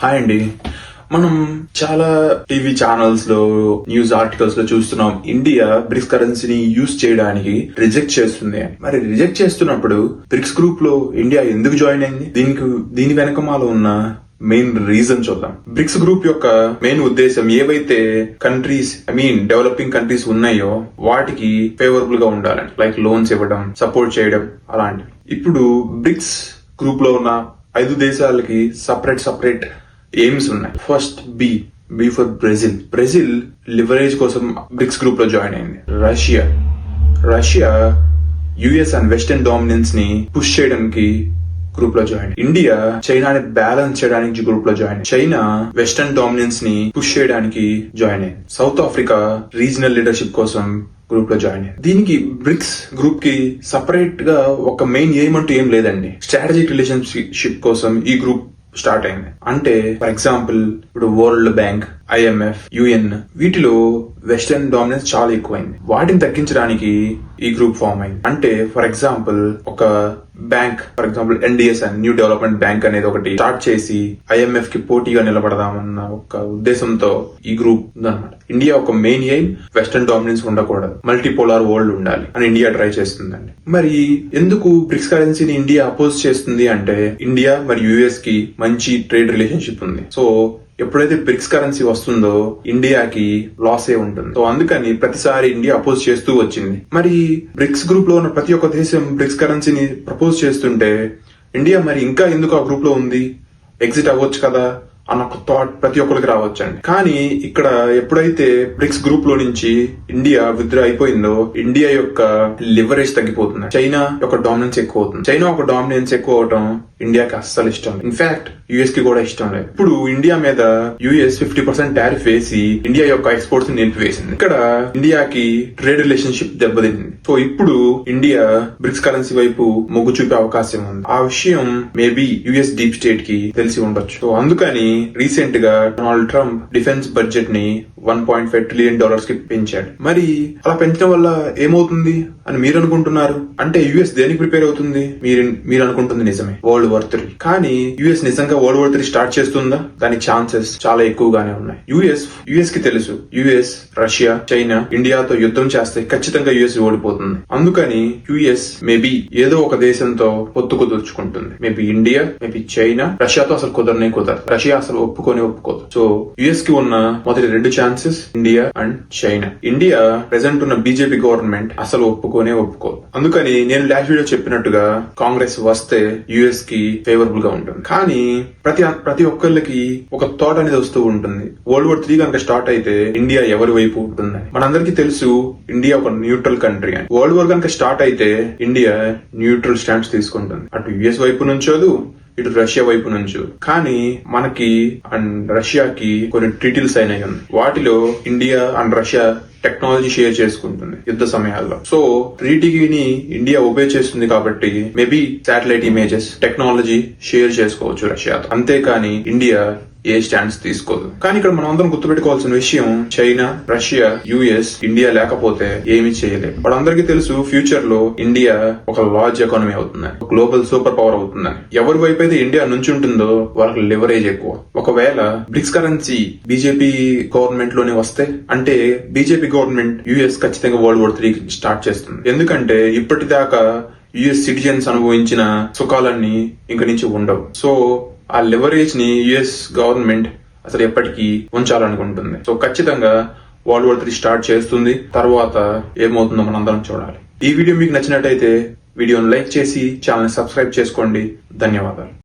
Hi అండి. మనం చాలా టీవీ ఛానల్స్ లో న్యూస్ ఆర్టికల్స్ లో చూస్తున్నాం, ఇండియా బ్రిక్స్ కరెన్సీని యూజ్ చేయడానికి రిజెక్ట్ చేస్తుంది అని. మరి రిజెక్ట్ చేస్తున్నప్పుడు బ్రిక్స్ గ్రూప్ లో ఇండియా ఎందుకు జాయిన్ అయింది? దీని వెనకమాల ఉన్న మెయిన్ రీజన్ చూద్దాం. బ్రిక్స్ గ్రూప్ యొక్క మెయిన్ ఉద్దేశం ఏవైతే కంట్రీస్ డెవలపింగ్ కంట్రీస్ ఉన్నాయో వాటికి ఫేవరబుల్ గా ఉండాలని, లైక్ లోన్స్ ఇవ్వడం, సపోర్ట్ చేయడం అలాంటివి. ఇప్పుడు బ్రిక్స్ గ్రూప్ లో ఉన్న 5 దేశాలకి సపరేట్ ఎయిమ్స్ ఉన్నాయి. First B for Brazil leverage కోసం బ్రిక్స్ గ్రూప్ లో జాయిన్ అయింది. Russia US and western dominance ని పుష్ చేయడానికి గ్రూప్ లో జాయిన్. ఇండియా చైనాని బ్యాలెన్స్ చేయడానికి గ్రూప్ లో జాయిన్. చైనా వెస్టర్న్ డామినెన్స్ ని పుష్ చేయడానికి జాయిన్ అయింది. సౌత్ ఆఫ్రికా రీజనల్ లీడర్షిప్ కోసం గ్రూప్ లో జాయిన్ అయ్యింది. దీనికి బ్రిక్స్ గ్రూప్ కి సపరేట్ గా ఒక మెయిన్ ఎయిమ్ అంటూ ఏం లేదండి. స్ట్రాటజిక్ రిలేషన్షిప్ కోసం ఈ గ్రూప్ స్టార్ట్ అయింది. అంటే ఫర్ ఎగ్జాంపుల్ ఇప్పుడు వరల్డ్ బ్యాంక్, IMF, UN వీటిలో వెస్టర్న్ డామినెన్స్ చాలా ఎక్కువైంది. వాటిని తగ్గించడానికి ఈ గ్రూప్ ఫామ్ అయింది. అంటే ఫర్ ఎగ్జాంపుల్ ఒక బ్యాంక్, ఫర్ ఎగ్జాంపుల్ NDS అని న్యూ డెవలప్మెంట్ బ్యాంక్ అనేది ఒకటి స్టార్ట్ చేసి IMF కి పోటీగా నిలబడదామన్న ఒక ఉద్దేశంతో ఈ గ్రూప్ ఉందన్నమాట. ఇండియా ఒక మెయిన్ ఎయిమ్ వెస్టర్న్ డామినెన్స్ ఉండకూడదు, మల్టీపోలార్ వరల్డ్ ఉండాలి అని ఇండియా ట్రై చేస్తుందండి. మరి ఎందుకు బ్రిక్స్ కరెన్సీని ఇండియా అపోజ్ చేస్తుంది అంటే, ఇండియా మరియు US కి మంచి ట్రేడ్ రిలేషన్షిప్ ఉంది. సో ఎప్పుడైతే బ్రిక్స్ కరెన్సీ వస్తుందో ఇండియాకి లాసే ఉంటుంది. సో అందుకని ప్రతిసారి ఇండియా అపోజ్ చేస్తూ వచ్చింది. మరి బ్రిక్స్ గ్రూప్ లో ఉన్న ప్రతి ఒక్క దేశం బ్రిక్స్ కరెన్సీని ప్రపోజ్ చేస్తుంటే ఇండియా మరి ఇంకా ఎందుకు ఆ గ్రూప్ లో ఉంది, ఎగ్జిట్ అవ్వచ్చు కదా అన్న ఒక థాట్ ప్రతి ఒక్కరికి రావచ్చండి. కానీ ఇక్కడ ఎప్పుడైతే బ్రిక్స్ గ్రూప్ లో నుంచి ఇండియా విత్డ్రా అయిపోయిందో ఇండియా యొక్క లివరేజ్ తగ్గిపోతుంది. చైనా యొక్క డామినెన్స్ ఎక్కువ అవుతుంది. చైనా ఒక డామినెన్స్ ఎక్కువ అవటం ఇండియాకి అస్సలు ఇష్టం లేదు. ఇన్ఫాక్ట్ US కి కూడా ఇష్టం లేదు. ఇప్పుడు ఇండియా మీద US 50% టారిఫ్ వేసి ఇండియా యొక్క ఎక్స్పోర్ట్స్ నిలిపివేసింది. ఇక్కడ ఇండియాకి ట్రేడ్ రిలేషన్షిప్ దెబ్బతింది. సో ఇప్పుడు ఇండియా బ్రిక్స్ కరెన్సీ వైపు మొగ్గు చూపే అవకాశం ఉంది. ఆ విషయం మేబీ US డీప్ స్టేట్ కి తెలిసి ఉండొచ్చు. సో అందుకని రీసెంట్ గా డొనాల్డ్ ట్రంప్ డిఫెన్స్ బడ్జెట్ ని $1.5 trillion కి పెంచాడు. మరి అలా పెంచడం వల్ల ఏమవుతుంది అని మీరు అనుకుంటున్నారు? అంటే US దేనికి ప్రిపేర్ అవుతుంది? మీరు అనుకుంటుంది నిజమే, World War III. కానీ US నిజంగా World War III స్టార్ట్ చేస్తుందా? దాని ఛాన్సెస్ చాలా ఎక్కువగానే ఉన్నాయి. US కి తెలుసు, US, రష్యా, చైనా ఇండియాతో యుద్ధం చేస్తే ఖచ్చితంగా US ఓడిపోతుంది. అందుకని US మేబీ ఏదో ఒక దేశంతో పొత్తు కుదుర్చుకుంటుంది. Maybe India, maybe China. రష్యాతో అసలు కుదరదు. రష్యా అసలు ఒప్పుకోదు. సో US కి ఉన్న మొదటి 2 chances India and China. India present ఉన్న బీజేపీ గవర్నమెంట్ అసలు ఒప్పుకోదు. అందుకని నేను లాస్ట్ వీడియో చెప్పినట్టుగా కాంగ్రెస్ వస్తే US కి ఫేవరబుల్ గా ఉంటుంది. కానీ ప్రతి ఒక్కళ్ళకి ఒక థాట్ అనేది వస్తూ ఉంటుంది, World War III కనుక స్టార్ట్ అయితే ఇండియా ఎవరి వైపు ఉంటుందని. మనందరికీ తెలుసు ఇండియా ఒక న్యూట్రల్ కంట్రీ అని. వరల్డ్ వార్ కనుక స్టార్ట్ అయితే ఇండియా న్యూట్రల్ స్టాండ్స్ తీసుకుంటుంది. అటు US వైపు నుంచోదు, ఇటు రష్యా వైపు నుంచి. కానీ మనకి అండ్ రష్యాకి కొన్ని ట్రీటీలు సైన్ అయ్యి ఉంది. వాటిలో India and Russia technology share చేసుకుంటుంది యుద్ధ సమయాల్లో. సో ట్రీటీని ఇండియా ఒబే చేస్తుంది కాబట్టి maybe satellite images, technology share చేసుకోవచ్చు రష్యాతో. అంతేకాని ఇండియా ఏ స్టాండ్స్ తీసుకోదు. కానీ ఇక్కడ మనం అందరం గుర్తుపెట్టుకోవాల్సిన విషయం, చైనా, రష్యా, US, ఇండియా లేకపోతే ఏమీ చేయలేదు. వాళ్ళందరికీ తెలుసు ఫ్యూచర్ లో ఇండియా ఒక లార్జ్ ఎకానమీ అవుతుందని, గ్లోబల్ సూపర్ పవర్ అవుతుందని. ఎవరి వైపు అయితే ఇండియా నుంచి ఉంటుందో వాళ్ళకి లివరేజ్ ఎక్కువ. ఒకవేళ బ్రిక్స్ కరెన్సీ బీజేపీ గవర్నమెంట్ లోనే వస్తే, అంటే బీజేపీ గవర్నమెంట్ US ఖచ్చితంగా World War III స్టార్ట్ చేస్తుంది. ఎందుకంటే ఇప్పటిదాకా US సిటిజన్స్ అనుభవించిన సుఖాలన్నీ ఇంక నుంచి ఉండవు. సో ఆ లివరేజ్ ని US గవర్నమెంట్ అసలు ఎప్పటికీ ఉంచాలనుకుంటుంది. సో ఖచ్చితంగా World War III స్టార్ట్ చేస్తుంది. తర్వాత ఏమవుతుందో మనందరం చూడాలి. ఈ వీడియో మీకు నచ్చినట్టయితే వీడియోను లైక్ చేసి ఛానల్ సబ్స్క్రైబ్ చేసుకోండి. ధన్యవాదాలు.